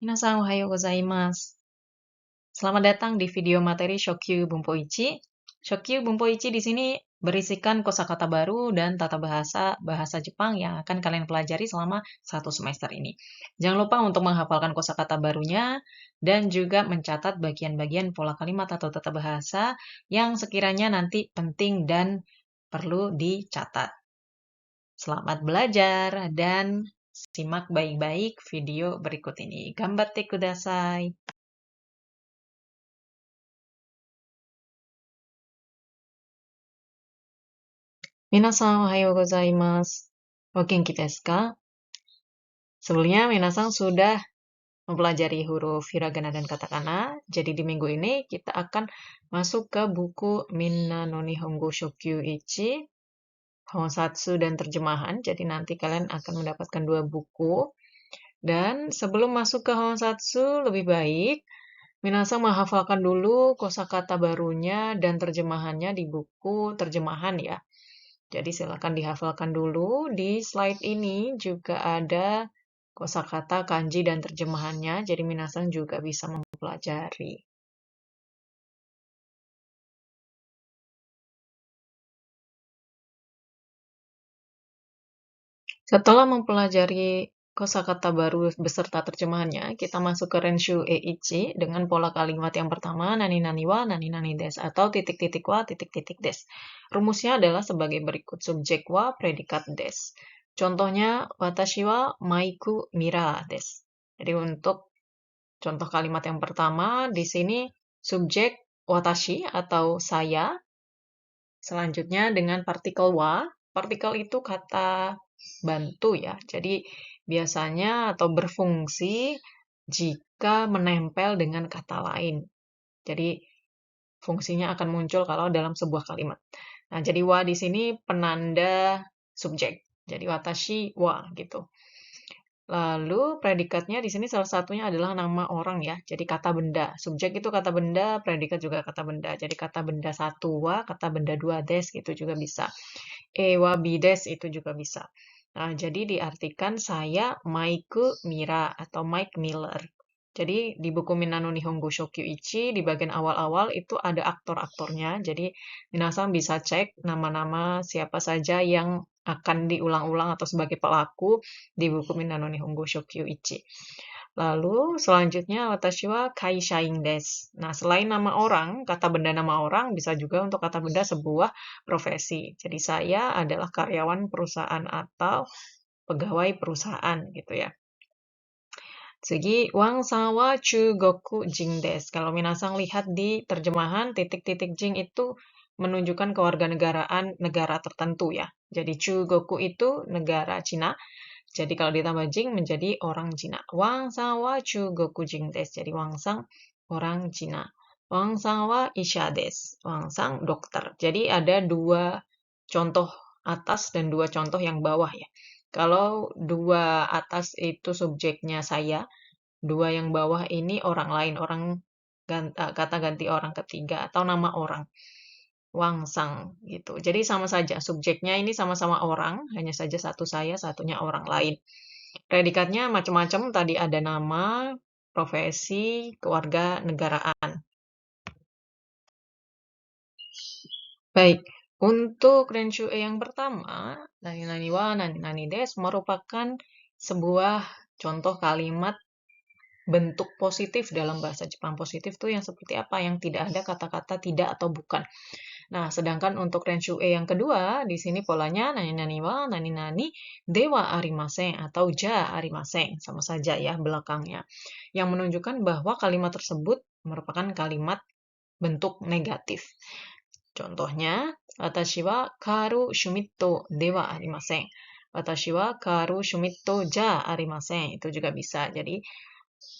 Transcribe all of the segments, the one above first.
Minasan ohayo gozaimasu. Selamat datang di video materi Shokyu Bunpoichi. Shokyu Bunpoichi di sini berisikan kosakata baru dan tata bahasa bahasa Jepang yang akan kalian pelajari selama satu semester ini. Jangan lupa untuk menghafalkan kosakata barunya dan juga mencatat bagian-bagian pola kalimat atau tata bahasa yang sekiranya nanti penting dan perlu dicatat. Selamat belajar dan simak baik-baik video berikut ini. Gambatte kudasai. Minasan ohayo gozaimasu. O genki desu ka? Sebelumnya, minasan sudah mempelajari huruf hiragana dan katakana. Jadi di minggu ini kita akan masuk ke buku Minna no Nihongo Shokyu Ichi, Honsatsu dan terjemahan. Jadi nanti kalian akan mendapatkan 2 buku. Dan sebelum masuk ke Honsatsu, lebih baik minasan menghafalkan dulu kosakata barunya dan terjemahannya di buku terjemahan ya. Jadi silakan dihafalkan dulu. Di slide ini juga ada kosakata, kanji, dan terjemahannya. Jadi minasan juga bisa mempelajari. Setelah mempelajari kosakata baru beserta terjemahannya, kita masuk ke Renshu Eichi dengan pola kalimat yang pertama, nani nani wa, nani nani des, atau titik-titik wa, titik-titik des. Rumusnya adalah sebagai berikut, subjek wa, predikat des. Contohnya, watashi wa maiku mira des. Jadi untuk contoh kalimat yang pertama, di sini subjek watashi atau saya. Selanjutnya dengan partikel wa. Partikel itu kata bantu ya. Jadi biasanya atau berfungsi jika menempel dengan kata lain. Jadi fungsinya akan muncul kalau dalam sebuah kalimat. Nah, jadi wa di sini penanda subjek. Jadi watashi wa gitu. Lalu predikatnya di sini salah satunya adalah nama orang ya. Jadi kata benda. Subjek itu kata benda, predikat juga kata benda. Jadi kata benda 1 wa, kata benda 2 des gitu juga bisa. E wa bides itu juga bisa. Nah, jadi diartikan saya Mike Mira atau Mike Miller. Jadi di buku Minna no Nihongo Shokyu Ichi di bagian awal-awal itu ada aktor-aktornya. Jadi minasan bisa cek nama-nama siapa saja yang akan diulang-ulang atau sebagai pelaku di buku Minna no Nihongo Shokyu Ichi. Lalu selanjutnya watashi wa kaishain desu. Nah, selain nama orang, kata benda nama orang bisa juga untuk kata benda sebuah profesi. Jadi saya adalah karyawan perusahaan atau pegawai perusahaan gitu ya. Segi wang sawa chugoku jing desu. Kalau minasang lihat di terjemahan titik-titik jing itu menunjukkan kewarganegaraan negara tertentu ya. Jadi chugoku itu negara Cina. Jadi kalau ditambah jing menjadi orang Cina. Wang sang wa chugoku jing desu. Jadi wang sang orang Cina. Wang sang wa isha desu. Wang sang dokter. Jadi ada 2 contoh atas dan 2 contoh yang bawah ya. Kalau 2 atas itu subjeknya saya, 2 yang bawah ini orang lain, kata ganti orang ketiga atau nama orang. Wangsang gitu. Jadi sama saja, subjeknya ini sama-sama orang, hanya saja satu saya, satunya orang lain. Predikatnya macam-macam, tadi ada nama, profesi, keluarga, negaraan. Baik, untuk Renshu E yang pertama, nani nani wa, nani nani des, merupakan sebuah contoh kalimat bentuk positif dalam bahasa Jepang. Positif itu yang seperti apa? Yang tidak ada kata-kata tidak atau bukan. Nah, sedangkan untuk Renshu E yang kedua, di sini polanya nani-nani wa, nani-nani dewa arimasen atau ja arimasen. Sama saja ya belakangnya. Yang menunjukkan bahwa kalimat tersebut merupakan kalimat bentuk negatif. Contohnya, watashi wa karu shumitto dewa arimasen. Watashi wa karu shumitto ja arimasen. Itu juga bisa. Jadi,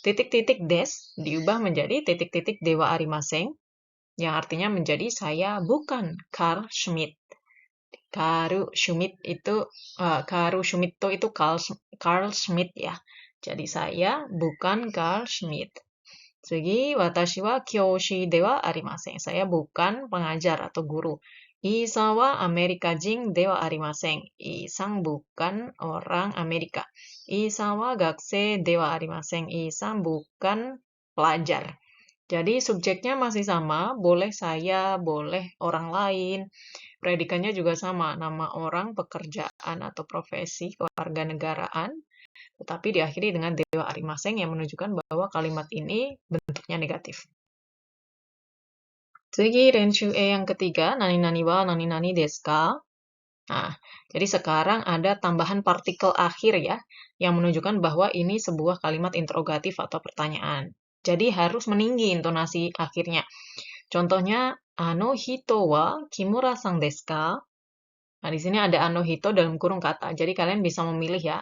titik-titik des diubah menjadi titik-titik dewa arimasen yang artinya menjadi saya bukan Carl Schmitt. Karu Schmitto itu Carl Schmitt ya. Jadi saya bukan Carl Schmitt. Segi watashi wa kyoshi dewa arimasen. Saya bukan pengajar atau guru. Isa wa Amerika jing dewa arimasen. Isang bukan orang Amerika. Isa wa gakusei dewa arimasen. Isang bukan pelajar. Jadi subjeknya masih sama, boleh saya, boleh orang lain. Predikannya juga sama, nama orang, pekerjaan atau profesi, kewarganegaraan, tetapi diakhiri dengan dewa arimaseng yang menunjukkan bahwa kalimat ini bentuknya negatif. Tsugi renshu E yang ketiga, nani nani wa nani nani desu ka? Nah, jadi sekarang ada tambahan partikel akhir ya, yang menunjukkan bahwa ini sebuah kalimat interrogatif atau pertanyaan. Jadi harus meninggi intonasi akhirnya. Contohnya, ano hito wa kimura-san desu ka? Nah, di sini ada ano hito dalam kurung kata. Jadi kalian bisa memilih ya,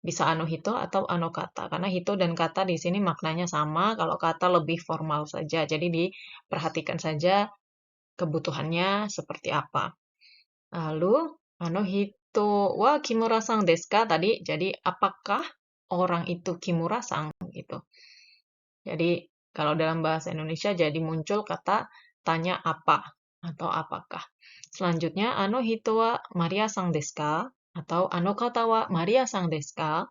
bisa ano hito atau ano kata. Karena hito dan kata di sini maknanya sama, kalau kata lebih formal saja. Jadi diperhatikan saja kebutuhannya seperti apa. Lalu, ano hito wa kimura-san desu ka tadi, jadi apakah orang itu kimura-san gitu. Jadi kalau dalam bahasa Indonesia jadi muncul kata tanya apa atau apakah. Selanjutnya, ano hito wa Maria-san desu ka? Atau ano kata wa Maria-san desu ka?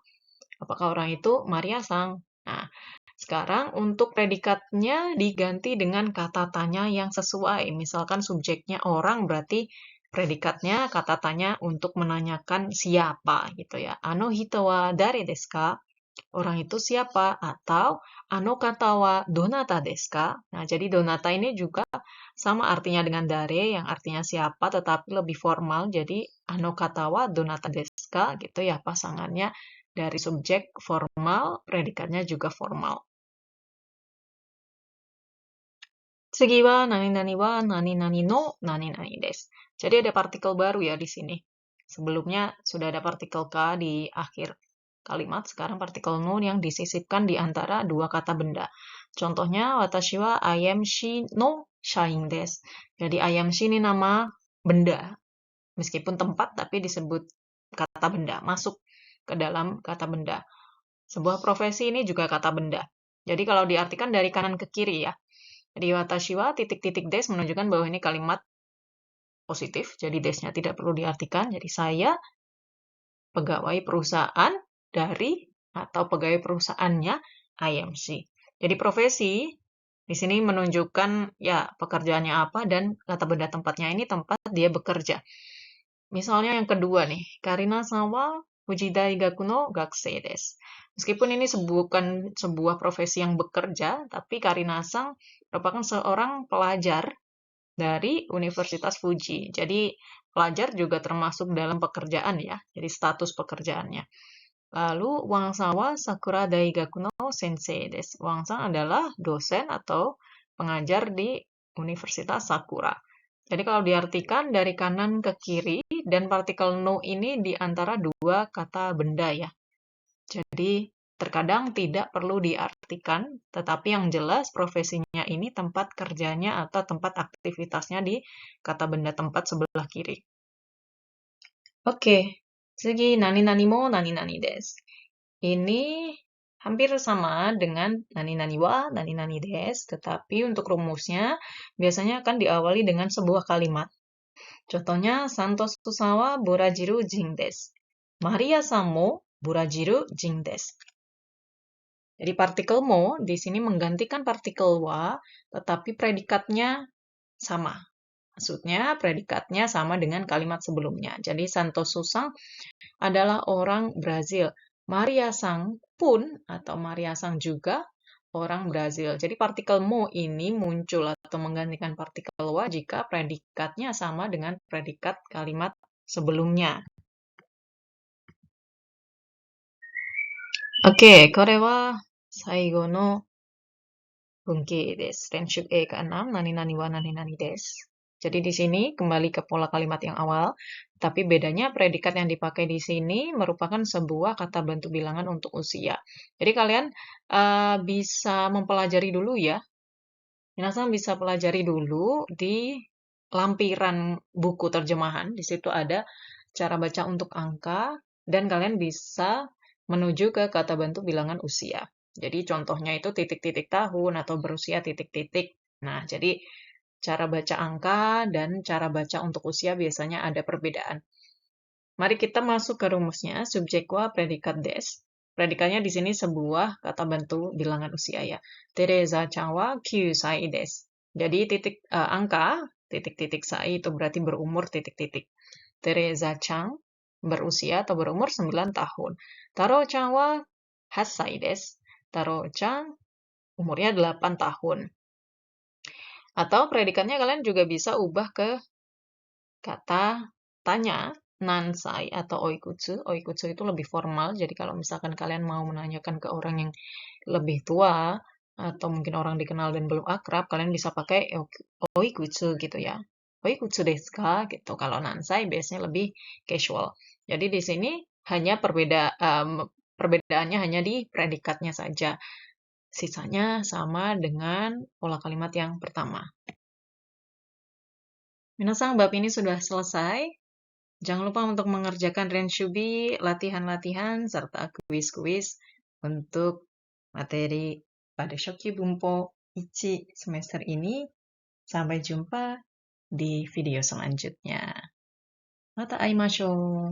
Apakah orang itu Maria-san? Nah, sekarang untuk predikatnya diganti dengan kata tanya yang sesuai. Misalkan subjeknya orang, berarti predikatnya kata tanya untuk menanyakan siapa gitu ya. Ano hito wa dare desu ka? Orang itu siapa? Atau ano kata wa donata desu ka? Nah, jadi donata ini juga sama artinya dengan dare yang artinya siapa tetapi lebih formal. Jadi ano kata wa donata desu ka gitu ya, pasangannya dari subjek formal, predikatnya juga formal. Tsugi wa nani nani wa nani nani no nani nani desu. Jadi ada partikel baru ya di sini. Sebelumnya sudah ada partikel ka di akhir kalimat, sekarang partikel no yang disisipkan di antara dua kata benda. Contohnya, watashi wa IMC no shain desu. Jadi IMC ini nama benda. Meskipun tempat, tapi disebut kata benda. Masuk ke dalam kata benda. Sebuah profesi ini juga kata benda. Jadi kalau diartikan dari kanan ke kiri ya. Jadi watashi wa titik-titik des menunjukkan bahwa ini kalimat positif. Jadi desnya tidak perlu diartikan. Jadi saya pegawai perusahaan dari atau pegawai perusahaannya IMC. Jadi profesi di sini menunjukkan ya pekerjaannya apa dan kata benda tempatnya ini tempat dia bekerja. Misalnya yang kedua nih, Karina-san wa Fuji Daigaku no gakusei desu. Meskipun ini bukan sebuah profesi yang bekerja, tapi Karina-san merupakan seorang pelajar dari Universitas Fuji. Jadi pelajar juga termasuk dalam pekerjaan ya, jadi status pekerjaannya. Lalu Wang-san wa Sakura Daigaku no sensei desu. Wang-san adalah dosen atau pengajar di Universitas Sakura. Jadi kalau diartikan dari kanan ke kiri dan partikel no ini di antara dua kata benda ya. Jadi terkadang tidak perlu diartikan, tetapi yang jelas profesinya ini tempat kerjanya atau tempat aktivitasnya di kata benda tempat sebelah kiri. Oke, tsugi nani nani mo nani nani desu. Ini hampir sama dengan nani nani wa nani nani desu, tetapi untuk rumusnya biasanya akan diawali dengan sebuah kalimat. Contohnya, Santosu-san wa Burajiru jin desu. Maria-san mo Burajiru jin desu. Jadi partikel mo di sini menggantikan partikel wa, tetapi predikatnya sama. Maksudnya predikatnya sama dengan kalimat sebelumnya. Jadi Santosu-san adalah orang Brazil. Maria-san pun atau Maria-san juga orang Brazil. Jadi partikel mo ini muncul atau menggantikan partikel wa jika predikatnya sama dengan predikat kalimat sebelumnya. Oke, kore wa saigo no bunki desu. Renshu E ke-6, nani nani wa nani nani desu. Jadi di sini kembali ke pola kalimat yang awal, tapi bedanya predikat yang dipakai di sini merupakan sebuah kata bantu bilangan untuk usia. Jadi kalian bisa mempelajari dulu ya. Minasan bisa pelajari dulu di lampiran buku terjemahan. Di situ ada cara baca untuk angka dan kalian bisa menuju ke kata bantu bilangan usia. Jadi contohnya itu titik-titik tahun atau berusia titik-titik. Nah, jadi cara baca angka dan cara baca untuk usia biasanya ada perbedaan. Mari kita masuk ke rumusnya, subjek wa predikat des. Predikatnya di sini sebuah kata bantu bilangan usia ya. Teresa-chan wa 9 sai desu. Jadi angka titik-titik sai itu berarti berumur titik-titik. Teresa-chan berusia atau berumur 9 tahun. Taro-chan wa 8 sai desu. Taro-chan umurnya 8 tahun. Atau predikatnya kalian juga bisa ubah ke kata tanya, nansai atau oikutsu. Oikutsu itu lebih formal, jadi kalau misalkan kalian mau menanyakan ke orang yang lebih tua, atau mungkin orang dikenal dan belum akrab, kalian bisa pakai oikutsu gitu ya. Oikutsu desu ka? Gitu. Kalau nansai biasanya lebih casual. Jadi di sini hanya perbedaannya hanya di predikatnya saja. Sisanya sama dengan pola kalimat yang pertama. Minasang, bab ini sudah selesai. Jangan lupa untuk mengerjakan renshubi, latihan-latihan, serta kuis-kuis untuk materi pada Shoki Bumpo Ichi semester ini. Sampai jumpa di video selanjutnya. Mata aimashou.